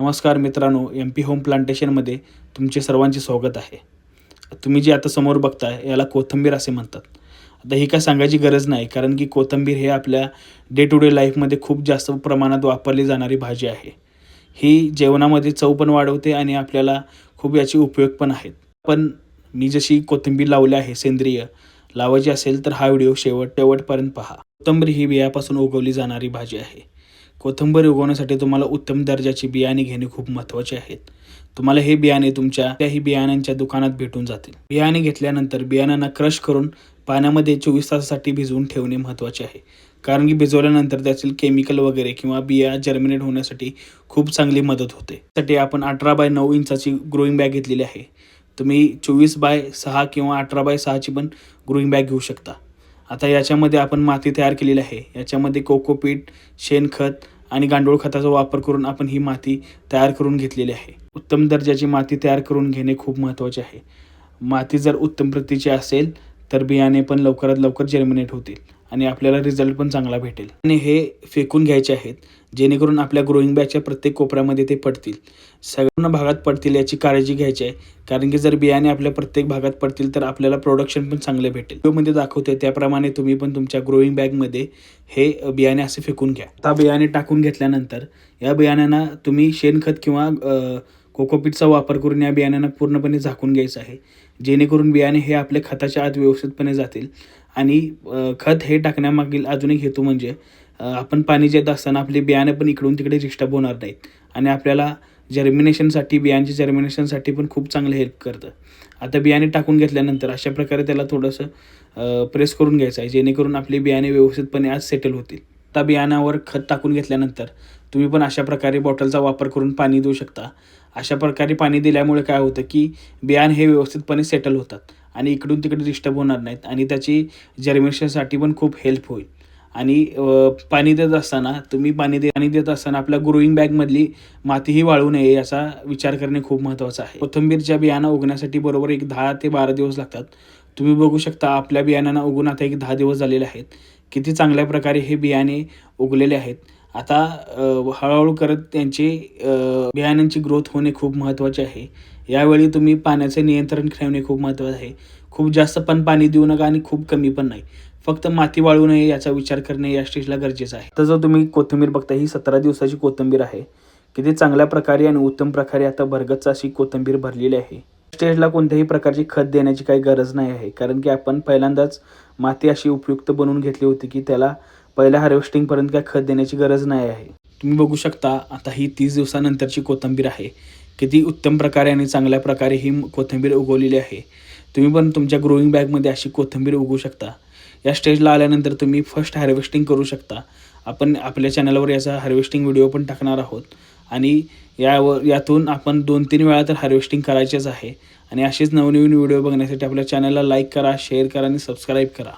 नमस्कार मित्रांनो, MP home प्लांटेशनमध्ये तुमचे सर्वांचे स्वागत आहे. तुम्ही जे आता समोर बघताय याला कोथिंबीर असे म्हणतात. आता ही काय सांगायची गरज नाही, कारण की कोथिंबीर हे आपल्या डे टू डे लाईफमध्ये खूप जास्त प्रमाणात वापरली जाणारी भाजी आहे. ही जेवणामध्ये चव पण वाढवते आणि आपल्याला खूप याचे उपयोग पण आहेत. पण मी जशी कोथिंबीर लावली आहे सेंद्रिय, लावायची असेल तर हा व्हिडिओ शेवटपर्यंत पहा. कोथिंबीर ही बियापासून उगवली जाणारी भाजी आहे. कोथिंबीर उगवण्यासाठी तुम्हाला उत्तम दर्जाची बियाणे घेणे खूप महत्त्वाचे आहेत. तुम्हाला हे बियाणे तुमच्या त्याही बियाण्यांच्या दुकानात भेटून जातील. बियाणे घेतल्यानंतर बियाणांना क्रश करून पाण्यामध्ये 24 तासासाठी भिजवून ठेवणे महत्त्वाचे आहे. कारण की भिजवल्यानंतर त्यातील केमिकल वगैरे किंवा बिया जर्मिनेट होण्यासाठी खूप चांगली मदत होते. त्यासाठी आपण 18x9 इंचाची ग्रोईंग बॅग घेतलेली आहे. तुम्ही 24x6 किंवा 18x6ची पण ग्रोईंग बॅग घेऊ शकता. आता याच्यामध्ये आपण माती तयार केलेली आहे. याच्यामध्ये कोकोपीट, शेणखत आणि गांडूळ खताचा वापर करून आपण ही माती तयार करून घेतलेली आहे. उत्तम दर्जाची माती तयार करून घेणे खूप महत्त्वाचे आहे. माती जर उत्तम प्रतीची असेल तर बियाणे पण लवकरात लवकर जर्मिनेट होतील आणि आपल्याला रिझल्ट पण चांगला भेटेल. आणि हे फेकून घ्यायचे आहेत, जेणेकरून आपल्या ग्रोईंग बॅगच्या प्रत्येक कोपऱ्यामध्ये ते पडतील. सगळ्या भागात पडतील याची काळजी घ्यायची आहे, कारण की जर बियाणे आपल्या प्रत्येक भागात पडतील तर आपल्याला प्रोडक्शन पण चांगले भेटेल. व्हिडिओमध्ये दाखवते त्याप्रमाणे तुम्ही पण तुमच्या ग्रोईंग बॅगमध्ये हे बियाणे असे फेकून घ्या. आता बियाणे टाकून घेतल्यानंतर या बियाण्यांना तुम्ही शेणखत किंवा कोकोपीटचा वापर करून या बियाण्यांना पूर्णपणे झाकून घ्यायचं आहे, जेणेकरून बियाणे हे आपल्या खताच्या आत व्यवस्थितपणे जातील. आणि खत हे टाकण्यामागील अजून एक हेतू म्हणजे आपण पाणी देत असताना आपले बियाणे पण इकडून तिकडे डिस्टर्ब होणार नाहीत आणि आपल्याला बियांच्या जर्मिनेशनसाठी पण खूप चांगलं हेल्प करतं. आता बियाणे टाकून घेतल्यानंतर अशा प्रकारे त्याला थोडंसं प्रेस करून घ्यायचं आहे, जेणेकरून आपले बियाणे व्यवस्थितपणे आज सेटल होतील. आता बियाणावर खत टाकून घेतल्यानंतर तुम्ही पण अशा प्रकारे बॉटलचा वापर करून पाणी देऊ शकता. अशा प्रकारे पाणी दिल्यामुळे काय होतं की बियाणे हे व्यवस्थितपणे सेटल होतात आणि इकडून तिकडे डिस्टर्ब होणार नाहीत आणि त्याची जर्मिनेशनसाठी पण खूप हेल्प होईल. आणि पाणी देत असताना आपल्या ग्रोईंग बॅगमधली मातीही वाळू नये याचा विचार करणे खूप महत्त्वाचं आहे. कोथिंबीरच्या बियाणं उगण्यासाठी बरोबर एक 10 ते 12 दिवस लागतात. तुम्ही बघू शकता आपल्या बियाण्यांना उगून आता एक 10 दिवस झालेले आहेत. किती चांगल्या प्रकारे हे बियाणे उगलेले आहेत. आता हळूहळू करत त्यांची बियाण्यांची ग्रोथ होणे खूप महत्त्वाचे आहे. यावेळी तुम्ही पाण्याचे नियंत्रण ठेवणे खूप महत्त्वाचे आहे. खूप जास्त पण पाणी देऊ नका आणि खूप कमी पण नाही. फक्त माती वाळू नये याचा विचार करणे या स्टेजला गरजेचं आहे. तर जो तुम्ही कोथिंबीर बघता ही 17 दिवसाची कोथिंबीर आहे. किती चांगल्या प्रकारे आणि उत्तम प्रकारे आता भरगच्च अशी कोथिंबीर भरलेली आहे. स्टेजला कोणत्याही प्रकारची खत देण्याची काही गरज नाही आहे, कारण की आपण पहिल्यांदाच माती अशी उपयुक्त बनवून घेतली होती की त्याला पहिल्या हार्वेस्टिंगपर्यंत काय खत देण्याची गरज नाही आहे. तुम्ही बघू शकता आता ही 30 दिवसानंतरची कोथिंबीर आहे. किती उत्तम प्रकारे आणि चांगल्या प्रकारे ही कोथिंबीर उगवलेली आहे. तुम्ही पण तुमच्या ग्रोईंग बॅगमध्ये अशी कोथिंबीर उगवू शकता. या स्टेजला आल्यानंतर तुम्ही फर्स्ट हार्वेस्टिंग करू शकता. आपण आपल्या चॅनलवर याचा हार्वेस्टिंग व्हिडिओ पण टाकणार आहोत आणि यातून आपण 2-3 वेळा तर हार्वेस्टिंग करायचेच आहे. आणि असेच नवनवीन व्हिडिओ बघण्यासाठी आपल्या चॅनलला लाईक करा, शेअर करा आणि सबस्क्राईब करा.